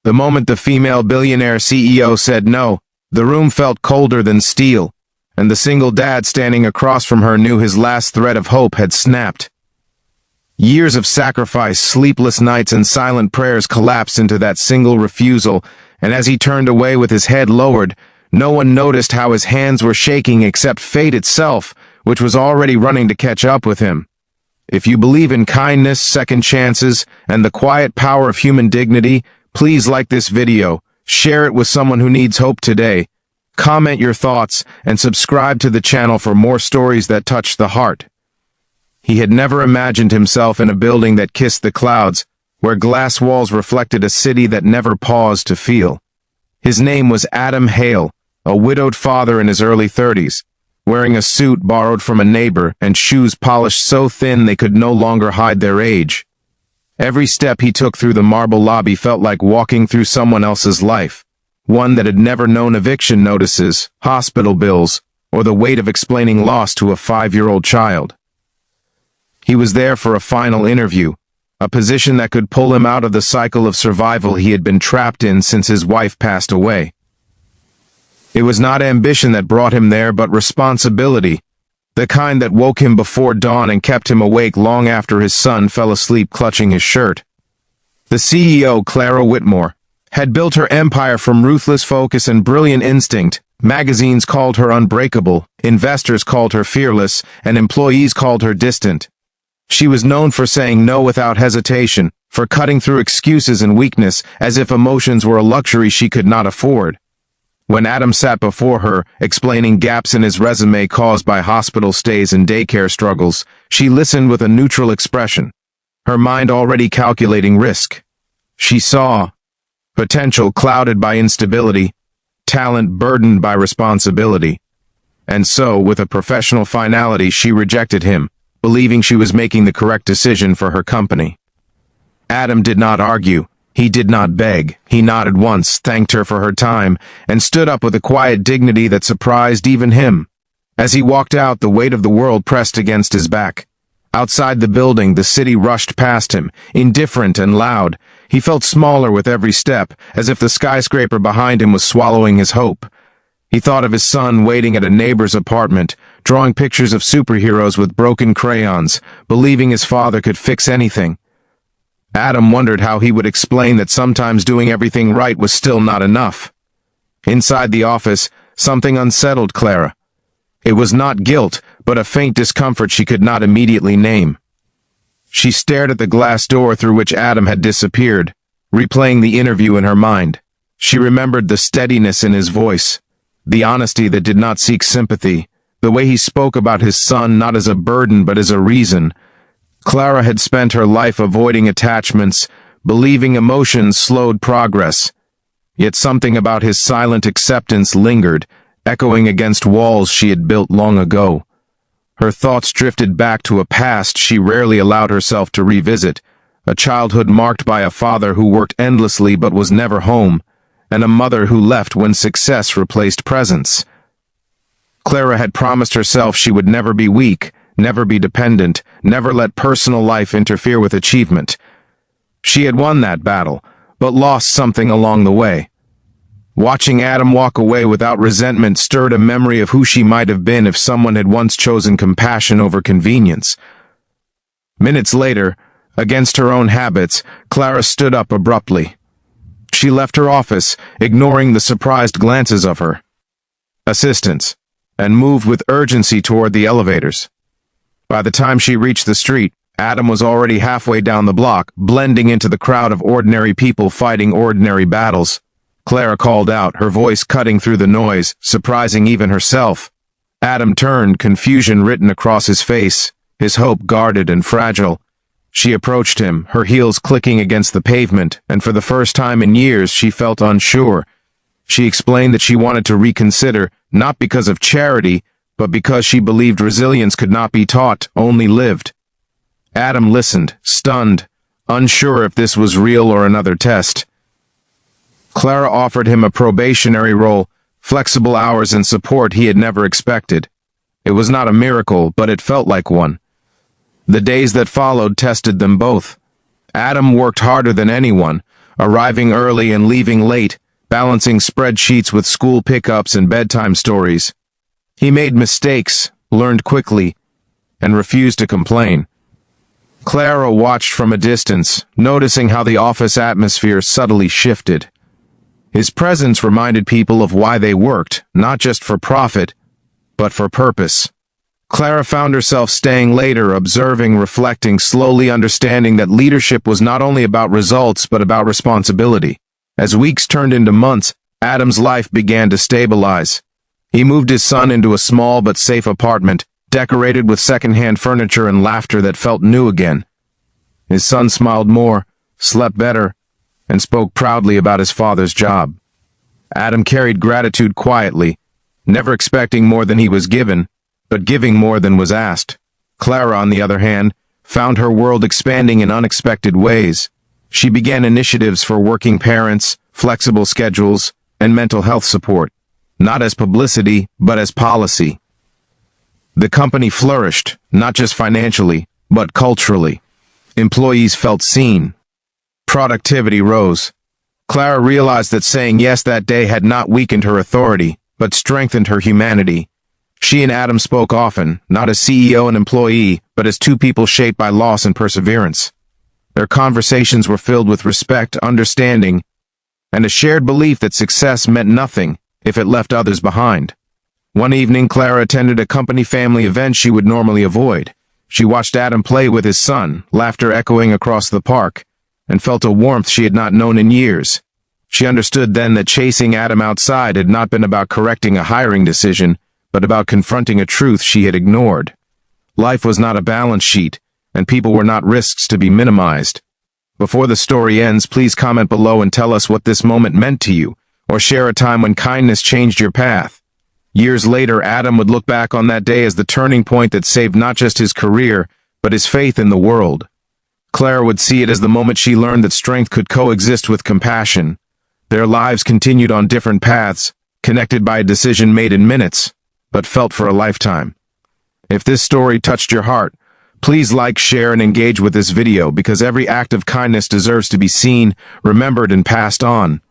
The moment the female billionaire CEO said no, the room felt colder than steel, and the single dad standing across from her knew his last thread of hope had snapped. Years of sacrifice, sleepless nights, and silent prayers collapsed into that single refusal, and as he turned away with his head lowered, no one noticed how his hands were shaking except fate itself, which was already running to catch up with him. If you believe in kindness, second chances, and the quiet power of human dignity, please like this video, share it with someone who needs hope today, comment your thoughts, and subscribe to the channel for more stories that touch the heart. He had never imagined himself in a building that kissed the clouds, where glass walls reflected a city that never paused to feel. His name was Adam Hale, a widowed father in his early 30s, wearing a suit borrowed from a neighbor and shoes polished so thin they could no longer hide their age. Every step he took through the marble lobby felt like walking through someone else's life, one that had never known eviction notices, hospital bills, or the weight of explaining loss to a 5-year-old child. He was there for a final interview, a position that could pull him out of the cycle of survival he had been trapped in since his wife passed away. It was not ambition that brought him there, but responsibility, the kind that woke him before dawn and kept him awake long after his son fell asleep clutching his shirt. The CEO, Clara Whitmore, had built her empire from ruthless focus and brilliant instinct. Magazines called her unbreakable, investors called her fearless, and employees called her distant. She was known for saying no without hesitation, for cutting through excuses and weakness as if emotions were a luxury she could not afford. When Adam sat before her, explaining gaps in his resume caused by hospital stays and daycare struggles, she listened with a neutral expression, her mind already calculating risk. She saw potential clouded by instability, talent burdened by responsibility. And so, with a professional finality, she rejected him, believing she was making the correct decision for her company. Adam did not argue. He did not beg. He nodded once, thanked her for her time, and stood up with a quiet dignity that surprised even him. As he walked out, the weight of the world pressed against his back. Outside the building, the city rushed past him, indifferent and loud. He felt smaller with every step, as if the skyscraper behind him was swallowing his hope. He thought of his son waiting at a neighbor's apartment, drawing pictures of superheroes with broken crayons, believing his father could fix anything. Adam wondered how he would explain that sometimes doing everything right was still not enough. Inside the office, something unsettled Clara. It was not guilt, but a faint discomfort she could not immediately name. She stared at the glass door through which Adam had disappeared, replaying the interview in her mind. She remembered the steadiness in his voice, the honesty that did not seek sympathy, the way he spoke about his son not as a burden but as a reason. Clara had spent her life avoiding attachments, believing emotions slowed progress. Yet something about his silent acceptance lingered, echoing against walls she had built long ago. Her thoughts drifted back to a past she rarely allowed herself to revisit, a childhood marked by a father who worked endlessly but was never home, and a mother who left when success replaced presence. Clara had promised herself she would never be weak, never be dependent, never let personal life interfere with achievement. She had won that battle, but lost something along the way. Watching Adam walk away without resentment stirred a memory of who she might have been if someone had once chosen compassion over convenience. Minutes later, against her own habits, Clara stood up abruptly. She left her office, ignoring the surprised glances of her assistants, and moved with urgency toward the elevators. By the time she reached the street, Adam was already halfway down the block, blending into the crowd of ordinary people fighting ordinary battles. Clara called out, her voice cutting through the noise, surprising even herself. Adam turned, confusion written across his face, his hope guarded and fragile. She approached him, her heels clicking against the pavement, and for the first time in years she felt unsure. She explained that she wanted to reconsider, not because of charity, but because she believed resilience could not be taught, only lived. Adam listened, stunned, unsure if this was real or another test. Clara offered him a probationary role, flexible hours and support he had never expected. It was not a miracle, but it felt like one. The days that followed tested them both. Adam worked harder than anyone, arriving early and leaving late, balancing spreadsheets with school pickups and bedtime stories. He made mistakes, learned quickly, and refused to complain. Clara watched from a distance, noticing how the office atmosphere subtly shifted. His presence reminded people of why they worked, not just for profit, but for purpose. Clara found herself staying later, observing, reflecting, slowly understanding that leadership was not only about results but about responsibility. As weeks turned into months, Adam's life began to stabilize. He moved his son into a small but safe apartment, decorated with second-hand furniture and laughter that felt new again. His son smiled more, slept better, and spoke proudly about his father's job. Adam carried gratitude quietly, never expecting more than he was given, but giving more than was asked. Clara, on the other hand, found her world expanding in unexpected ways. She began initiatives for working parents, flexible schedules, and mental health support, not as publicity, but as policy. The company flourished, not just financially, but culturally. Employees felt seen. Productivity rose. Clara realized that saying yes that day had not weakened her authority, but strengthened her humanity. She and Adam spoke often, not as CEO and employee, but as two people shaped by loss and perseverance. Their conversations were filled with respect, understanding, and a shared belief that success meant nothing if it left others behind. One evening, Clara attended a company family event she would normally avoid. She watched Adam play with his son, laughter echoing across the park, and felt a warmth she had not known in years. She understood then that chasing Adam outside had not been about correcting a hiring decision, but about confronting a truth she had ignored. Life was not a balance sheet, and people were not risks to be minimized. Before the story ends, please comment below and tell us what this moment meant to you, or share a time when kindness changed your path. Years later, Adam would look back on that day as the turning point that saved not just his career, but his faith in the world. Clara would see it as the moment she learned that strength could coexist with compassion. Their lives continued on different paths, connected by a decision made in minutes, but felt for a lifetime. If this story touched your heart, please like, share, and engage with this video because every act of kindness deserves to be seen, remembered, and passed on.